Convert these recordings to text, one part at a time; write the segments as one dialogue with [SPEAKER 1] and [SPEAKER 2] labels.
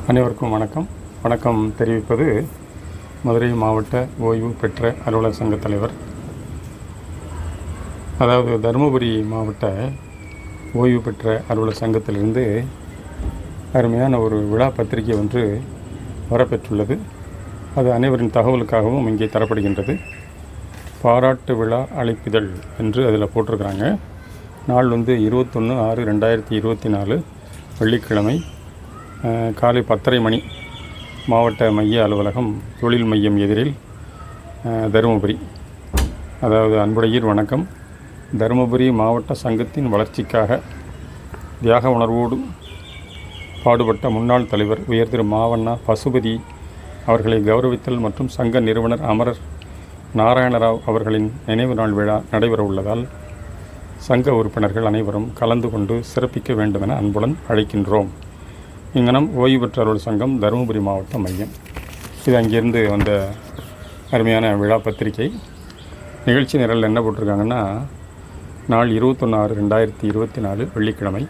[SPEAKER 1] அனைவருக்கும் வணக்கம் தெரிவிப்பது மதுரை மாவட்ட ஓய்வு பெற்ற அலுவலர் சங்க தலைவர். அதாவது தருமபுரி மாவட்ட ஓய்வு பெற்ற அலுவலர் சங்கத்திலிருந்து அருமையான ஒரு விழா பத்திரிகை ஒன்று வரப்பெற்றுள்ளது. அது அனைவரின் தகவலுக்காகவும் இங்கே தரப்படுகின்றது. பாராட்டு விழா அழைப்பிதழ் என்று அதில் போட்டிருக்கிறாங்க. நாள் 21/6/2024 வெள்ளிக்கிழமை காலை 10:30 மணி, மாவட்ட மைய அலுவலகம், தொழில் மையம் எதிரில், தருமபுரி. அதாவது அன்புடையீர் வணக்கம். தருமபுரி மாவட்ட சங்கத்தின் வளர்ச்சிக்காக தியாக உணர்வோடு பாடுபட்ட முன்னாள் தலைவர் உயர் திரு மாவண்ணா பசுபதி அவர்களை கௌரவித்தல் மற்றும் சங்க நிறுவனர் அமரர் நாராயணராவ் அவர்களின் நினைவு நாள் விழா நடைபெற உள்ளதால் சங்க உறுப்பினர்கள் அனைவரும் கலந்து கொண்டு சிறப்பிக்க வேண்டுமென அன்புடன் அழைக்கின்றோம். இங்கனம் ஓய்வு பெற்ற அலுவலர் சங்கம், தருமபுரி மாவட்ட மையம். இது அங்கேருந்து வந்த அருமையான விழா பத்திரிகை. நிகழ்ச்சி நிரல் என்ன போட்டிருக்காங்கன்னா, நாள் 21/6/2024 வெள்ளிக்கிழமை,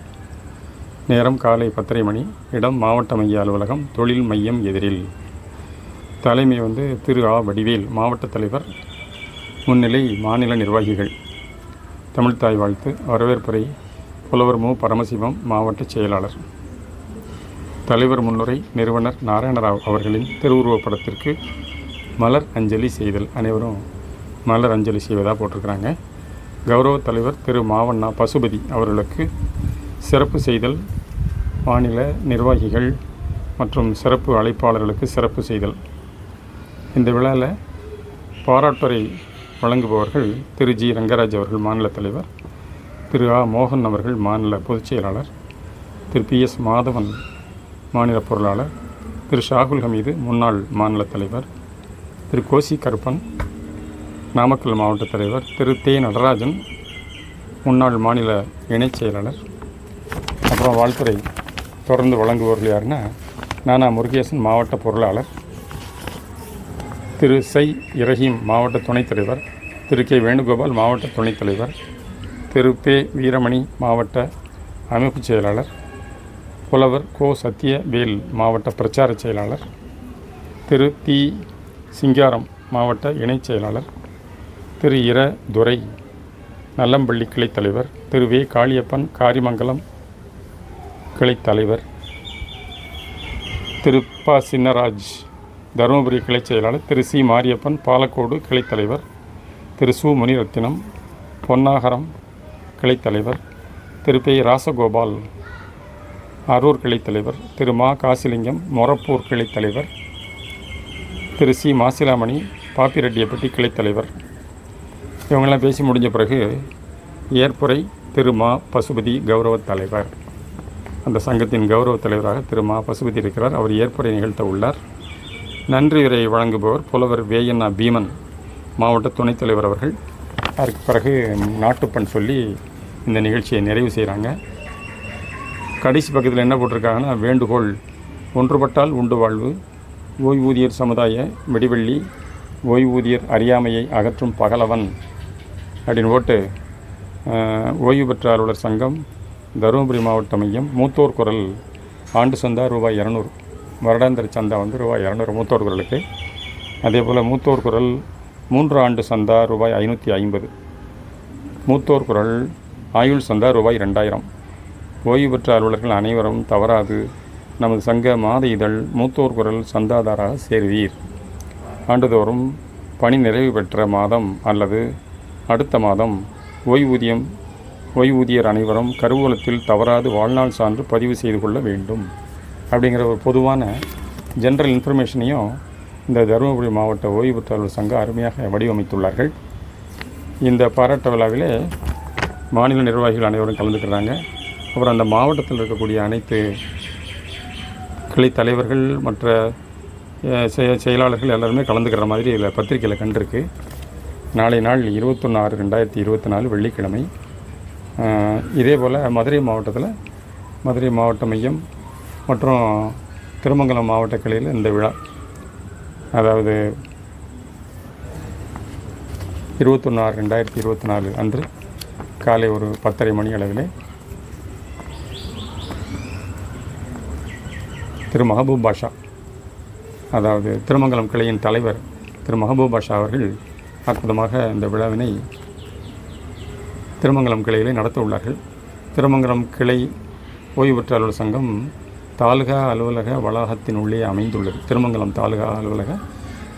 [SPEAKER 1] நேரம் காலை 10:30 மணி, இடம் மாவட்ட மைய அலுவலகம், தொழில் மையம் எதிரில். தலைமை திரு ஆ. வடிவேல், மாவட்ட தலைவர். முன்னிலை மாநில நிர்வாகிகள். தமிழ்த்தாய் வாழ்த்து, வரவேற்புரை புலவர் மு. பரமசிவம், மாவட்ட செயலாளர். தலைவர் முன்னுரை நிறுவனர் நாராயணராவ் அவர்களின் திருவுருவப் படத்திற்கு மலர் அஞ்சலி செய்தல். அனைவரும் மலர் அஞ்சலி செய்வதாக போட்டிருக்கிறாங்க. கௌரவ தலைவர் திரு மாவண்ணா பசுபதி அவர்களுக்கு சிறப்பு செய்தல். மாநில நிர்வாகிகள் மற்றும் சிறப்பு அழைப்பாளர்களுக்கு சிறப்பு செய்தல். இந்த விழாவில் பாராட்டுரை வழங்குபவர்கள் திரு ஜி. ரங்கராஜ் அவர்கள், மாநில தலைவர். திரு ஆ. மோகன் அவர்கள், மாநில பொதுச் செயலாளர். திரு பி. எஸ். மாதவன், மாநில பொருளாளர். திரு ஷாகுல் ஹமீது, முன்னாள் மாநில தலைவர். திரு கோசி கருப்பன், நாமக்கல் மாவட்ட தலைவர். திரு தே. நடராஜன், முன்னாள் மாநில இணைச் செயலாளர். அப்புறம் வாழ்த்துறை தொடர்ந்து வழங்குபவர்கள் யாருன்னா, நானா முருகேசன், மாவட்ட பொருளாளர். திரு சை. இரஹீம், மாவட்ட துணைத் தலைவர். திரு கே. வேணுகோபால், மாவட்ட துணைத் தலைவர். திரு பே. வீரமணி, மாவட்ட அமைப்புச் செயலாளர். புலவர் கோ. சத்தியவேல், மாவட்ட பிரச்சார செயலாளர். திரு தி. சிங்காரம், மாவட்ட இணைச் செயலாளர். திரு இர. துரை, நல்லம்பள்ளி கிளைத் தலைவர். திரு வே. காளியப்பன், காரிமங்கலம் கிளைத் தலைவர். திரு ப. சின்னராஜ், தருமபுரி கிளைச் செயலாளர். திரு சி. மாரியப்பன், பாலக்கோடு கிளைத் தலைவர். திரு சு. முனிரத்தினம், பொன்னாகரம் கிளைத் தலைவர். திரு பே. ராசகோபால், அரூர் கிளைத் தலைவர். திரு மா. காசிலிங்கம், மொரப்பூர் கிளைத் தலைவர். திரு சி. மாசிலாமணி, பாப்பிரெட்டியப்பட்டி கிளைத் தலைவர். இவங்கெல்லாம் பேசி முடிஞ்ச பிறகு ஏற்புரை திரு மா. பசுபதி, கௌரவ தலைவர். அந்த சங்கத்தின் கௌரவ தலைவராக திரு மா. பசுபதி இருக்கிறார். அவர் ஏற்புரை நிகழ்த்த உள்ளார். நன்றி உரை வழங்குபவர் புலவர் வேயண்ணா பீமன், மாவட்ட துணைத் தலைவர் அவர்கள். அதற்கு பிறகு நாட்டுப்பண் சொல்லி இந்த நிகழ்ச்சியை நிறைவு செய்கிறாங்க. கடைசி பக்கத்தில் என்ன போட்டிருக்காங்கன்னா, வேண்டுகோள்: ஒன்றுபட்டால் உண்டு வாழ்வு, ஓய்வூதியர் சமுதாய வெடிவெள்ளி, ஓய்வூதியர் அறியாமையை அகற்றும் பகலவன் அப்படின்னு போட்டு, ஓய்வு பெற்ற அலுவலர் சங்கம், தருமபுரி மாவட்ட மையம், மூத்தோர் குரல் ஆண்டு சந்தா ₹200, வருடாந்திர சந்தா ₹200 மூத்தோர் குரலுக்கு. அதே போல் மூத்தோர் குரல் 3 ஆண்டு சந்தா ₹550, மூத்தோர் குரல் ஆயுள் சந்தா ₹2000. ஓய்வு பெற்ற அலுவலர்கள் அனைவரும் தவறாது நமது சங்க மாத இதழ் மூத்தோர் குரல் சந்தாதாராக சேர்வீர். ஆண்டுதோறும் பணி நிறைவு பெற்ற மாதம் அல்லது அடுத்த மாதம் ஓய்வூதியர் அனைவரும் கருவூலத்தில் தவறாது வாழ்நாள் சான்று பதிவு செய்து கொள்ள வேண்டும் அப்படிங்கிற ஒரு பொதுவான ஜென்ரல் இன்ஃபர்மேஷனையும் இந்த தருமபுரி மாவட்ட ஓய்வு பெற்ற அலுவலர் சங்கம் அருமையாக வடிவமைத்துள்ளார்கள். இந்த பாராட்டு விழாவிலே மாநில நிர்வாகிகள் அனைவரும் கலந்துக்கிறாங்க. அப்புறம் அந்த மாவட்டத்தில் இருக்கக்கூடிய அனைத்து கிளை தலைவர்கள், மற்ற செயலாளர்கள் எல்லாருமே கலந்துக்கிற மாதிரி இதில் பத்திரிக்கையில் கண்டிருக்கு. நாளை நாள் 21/6/2024 வெள்ளிக்கிழமை. இதே போல் மதுரை மாவட்டத்தில், மதுரை மாவட்ட மையம் மற்றும் திருமங்கலம் மாவட்ட கிளையில் இந்த விழா, அதாவது 21/6/2024 அன்று காலை ஒரு 10:30 மணி அளவிலே திரு மஹபூப் பாஷா, அதாவது திருமங்கலம் கிளையின் தலைவர் திரு மஹபூப் பாஷா அவர்கள் அற்புதமாக இந்த விழாவினை திருமங்கலம் கிளையிலே நடத்த உள்ளார்கள். திருமங்கலம் கிளை ஓய்வு பெற்ற அலுவலர் சங்கம் தாலுகா அலுவலக வளாகத்தின் உள்ளே அமைந்துள்ளது. திருமங்கலம் தாலுகா அலுவலக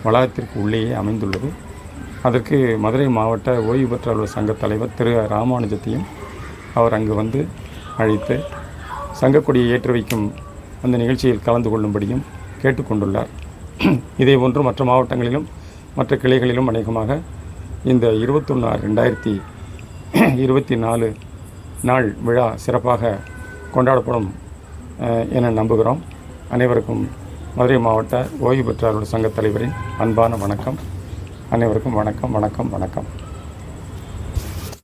[SPEAKER 1] வளாகத்திற்கு உள்ளேயே அமைந்துள்ளது. அதற்கு மதுரை மாவட்ட ஓய்வு பெற்ற அலுவலர் சங்க தலைவர் திரு ராமானுஜத்தையும் அவர் அங்கு வந்து அழைத்து சங்கக்கொடியை ஏற்றி வைக்கும் அந்த நிகழ்ச்சியில் கலந்து கொள்ளும்படியும் கேட்டுக்கொண்டுள்ளார். இதே போன்று மற்ற மாவட்டங்களிலும் மற்ற கிளைகளிலும் அநேகமாக இந்த 21/6/2024 நாள் விழா சிறப்பாக கொண்டாடப்படும் என நம்புகிறோம். அனைவருக்கும் மதுரை மாவட்ட ஓய்வு பெற்ற அலுவலர் சங்க தலைவரின் அன்பான வணக்கம். அனைவருக்கும் வணக்கம்.